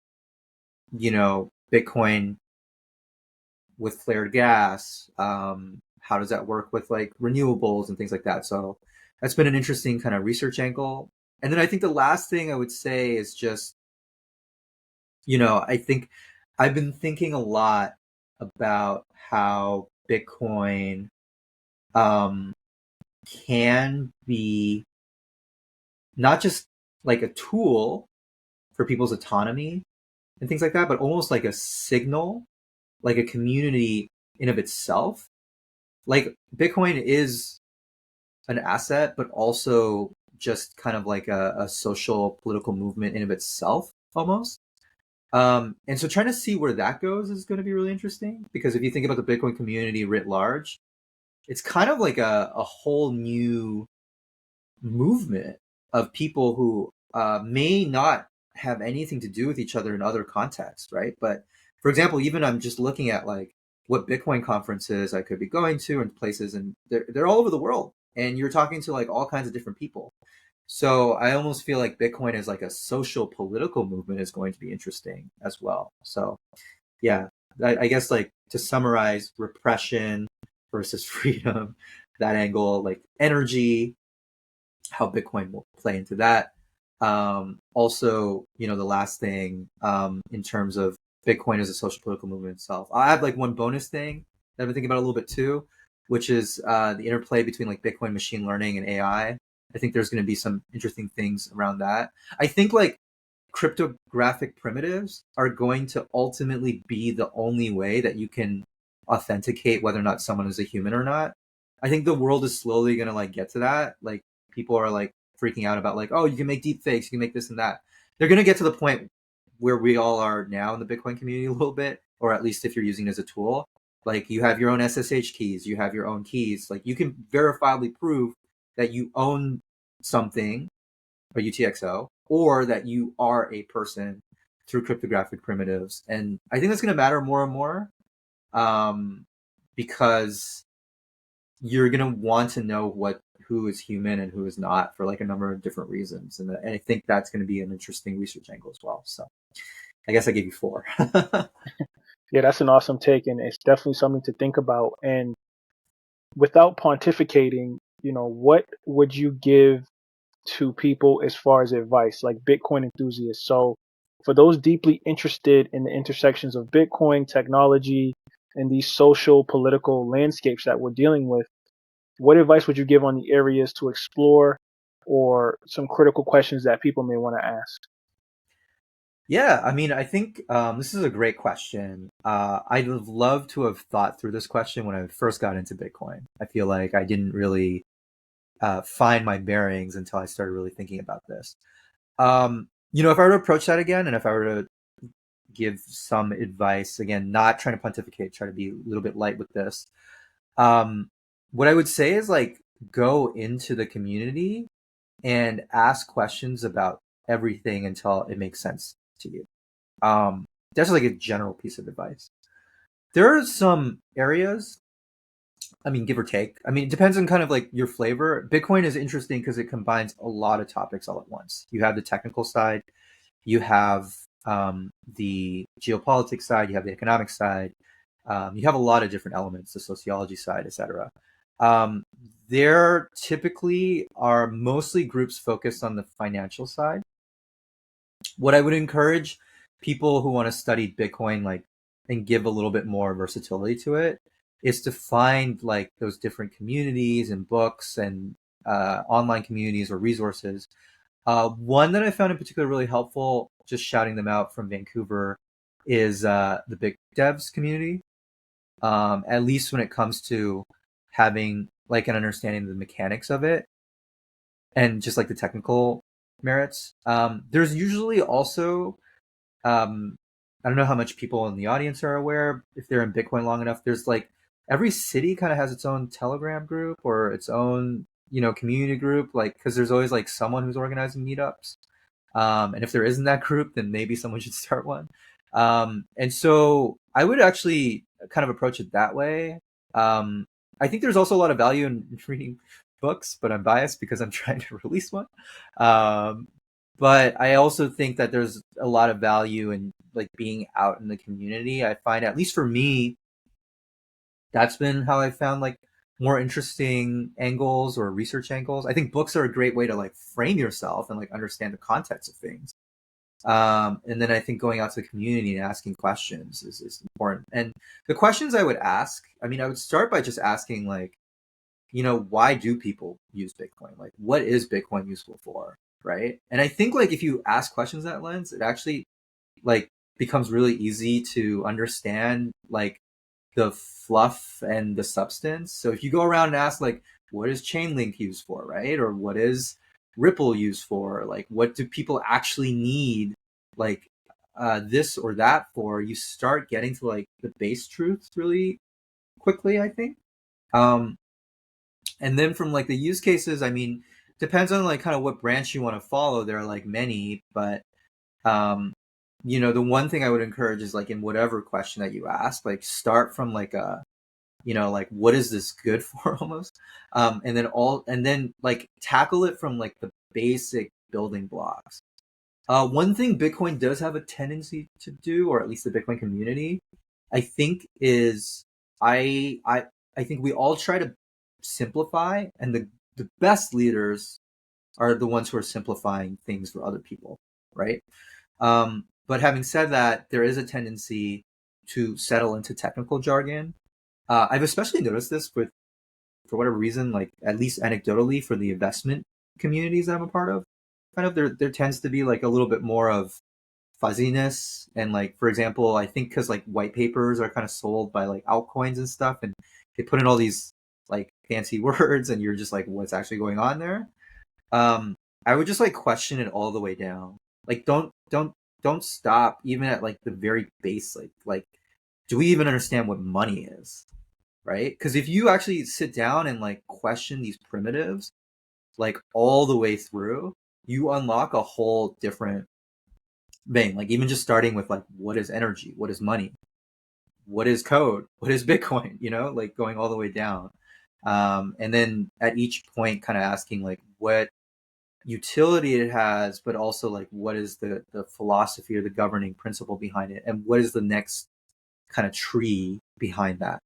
S2: with flared gas? How does that work with like renewables and things like that? So that's been an interesting kind of research angle. And then I think the last thing I would say is just, I think I've been thinking a lot about how Bitcoin can be not just like a tool for people's autonomy and things like that, but almost like a signal, like a community in of itself. Like Bitcoin is an asset, but also just kind of like a social political movement in of itself almost. And so trying to see where that goes is going to be really interesting, because if you think about the Bitcoin community writ large, it's kind of like a whole new movement of people who may not have anything to do with each other in other contexts, right? But for example, even I'm just looking at like what Bitcoin conferences I could be going to and places, and they're all over the world, and you're talking to like all kinds of different people. So I almost feel like Bitcoin as like a social political movement is going to be interesting as well. So yeah, I guess like to summarize, repression versus freedom, that angle, like energy, how Bitcoin will play into that. Also, the last thing, in terms of Bitcoin as a social political movement itself, I have like one bonus thing that I've been thinking about a little bit too, which is the interplay between like Bitcoin, machine learning, and AI. I think there's going to be some interesting things around that. I think like cryptographic primitives are going to ultimately be the only way that you can authenticate whether or not someone is a human or not. I think the world is slowly going to like get to that. Like people are like freaking out about like, oh, you can make deep fakes, you can make this and that. They're going to get to the point where we all are now in the Bitcoin community a little bit, or at least if you're using it as a tool. Like you have your own SSH keys, you have your own keys. Like you can verifiably prove that you own something, a UTXO, or that you are a person through cryptographic primitives. And I think that's going to matter more and more, because you're going to want to know who is human and who is not for like a number of different reasons. And I think that's going to be an interesting research angle as well. So I guess I gave you 4.
S1: Yeah, that's an awesome take, and it's definitely something to think about. And without pontificating, what would you give to people as far as advice, like Bitcoin enthusiasts? So, for those deeply interested in the intersections of Bitcoin technology and these social political landscapes that we're dealing with, what advice would you give on the areas to explore or some critical questions that people may want to ask?
S2: Yeah, I mean, I think this is a great question. I'd have loved to have thought through this question when I first got into Bitcoin. I feel like I didn't really find my bearings until I started really thinking about this. If I were to approach that again, and if I were to give some advice, again, not trying to pontificate, try to be a little bit light with this, what I would say is like go into the community and ask questions about everything until it makes sense to you. That's like a general piece of advice. There are some areas, I mean, give or take. I mean, it depends on kind of like your flavor. Bitcoin is interesting because it combines a lot of topics all at once. You have the technical side, you have the geopolitics side, you have the economic side, you have a lot of different elements, the sociology side, etc. There typically are mostly groups focused on the financial side. What I would encourage people who want to study Bitcoin, like, and give a little bit more versatility to it, is to find like those different communities and books and online communities or resources. One that I found in particular really helpful, just shouting them out from Vancouver, is the Big Devs community. At least when it comes to having like an understanding of the mechanics of it and just like the technical merits. There's usually also, I don't know how much people in the audience are aware, if they're in Bitcoin long enough, there's like every city kind of has its own Telegram group or its own, community group, like, because there's always like someone who's organizing meetups. And if there isn't that group, then maybe someone should start one. And so I would actually kind of approach it that way. I think there's also a lot of value in reading books, but I'm biased because I'm trying to release one. But I also think that there's a lot of value in like being out in the community. I find, at least for me, that's been how I found like more interesting angles or research angles. I think books are a great way to like frame yourself and like understand the context of things. And then I think going out to the community and asking questions is important. And the questions I would ask, I mean, I would start by just asking like, why do people use Bitcoin? Like, what is Bitcoin useful for? Right. And I think like if you ask questions that lens, it actually like becomes really easy to understand like the fluff and the substance. So if you go around and ask like, what is Chainlink used for? Right. Or what is Ripple used for? Like, what do people actually need like this or that for? You start getting to like the base truths really quickly, I think. And then from like the use cases, I mean, depends on like kind of what branch you want to follow. There are like many, but the one thing I would encourage is like in whatever question that you ask, like start from like a, like what is this good for almost, and then like tackle it from like the basic building blocks. One thing Bitcoin does have a tendency to do, or at least the Bitcoin community, I think, is I think we all try to simplify, and the best leaders are the ones who are simplifying things for other people, right? But having said that, there is a tendency to settle into technical jargon. I've especially noticed this with, for whatever reason, like at least anecdotally for the investment communities I'm a part of, kind of there tends to be like a little bit more of fuzziness. And like, for example, I think because like white papers are kind of sold by like altcoins and stuff, and they put in all these like fancy words, and you're just like, what's actually going on there? I would just like question it all the way down. Like, don't stop even at like the very basic. Like, do we even understand what money is? Right? Because if you actually sit down and like question these primitives, like all the way through, you unlock a whole different vein. Like even just starting with like, what is energy? What is money? What is code? What is Bitcoin? You know, like going all the way down. And then at each point, kind of asking like what utility it has, but also like what is the philosophy or the governing principle behind it, and what is the next kind of tree behind that,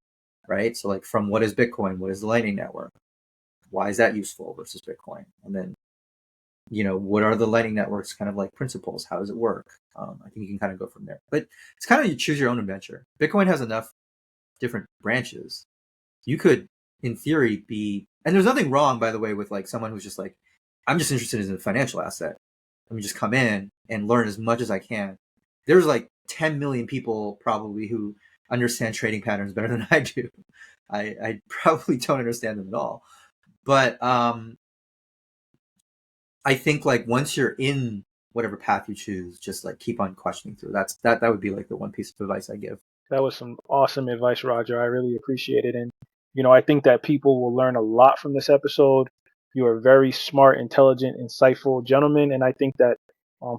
S2: right? So like from what is Bitcoin, what is the Lightning Network, why is that useful versus Bitcoin, and then what are the Lightning Network's kind of like principles, how does it work? I think you can kind of go from there, but it's kind of you choose your own adventure. Bitcoin has enough different branches. You could in theory be, and there's nothing wrong by the way with like someone who's just like, I'm just interested in a financial asset, let me just come in and learn as much as I can. There's like 10 million people probably who understand trading patterns better than I do. I probably don't understand them at all. But I think like once you're in whatever path you choose, just like keep on questioning through. That would be like the one piece of advice I give.
S1: That was some awesome advice, Roger. I really appreciate it. And, I think that people will learn a lot from this episode. You are a very smart, intelligent, insightful gentleman. And I think that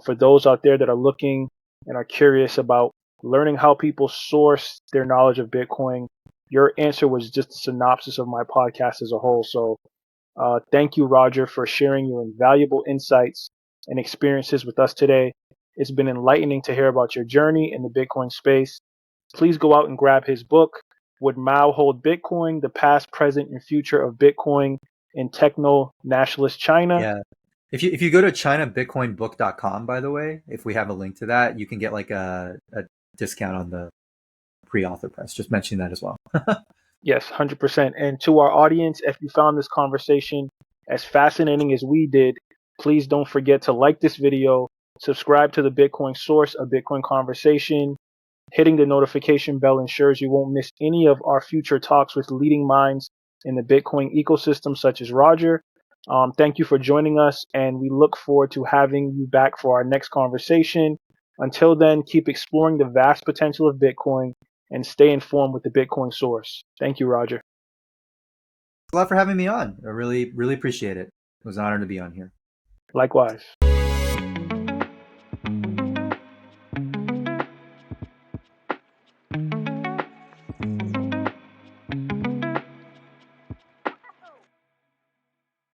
S1: for those out there that are looking and are curious about learning how people source their knowledge of Bitcoin, your answer was just a synopsis of my podcast as a whole. So thank you, Roger, for sharing your invaluable insights and experiences with us today. It's been enlightening to hear about your journey in the Bitcoin space. Please go out and grab his book, Would Mao Hold Bitcoin? The Past, Present, and Future of Bitcoin in Techno-Nationalist China.
S2: Yeah. If you go to ChinaBitcoinBook.com, by the way, if we have a link to that, you can get like a discount on the pre-author price. Just mention that as well.
S1: Yes, 100%. And to our audience, if you found this conversation as fascinating as we did, please don't forget to like this video, subscribe to the Bitcoin Source, a Bitcoin Conversation. Hitting the notification bell ensures you won't miss any of our future talks with leading minds in the Bitcoin ecosystem, such as Roger. Thank you for joining us, and we look forward to having you back for our next conversation. Until then, keep exploring the vast potential of Bitcoin and stay informed with the Bitcoin Source. Thank you, Roger.
S2: Thanks a lot for having me on. I really, really appreciate it. It was an honor to be on here.
S1: Likewise.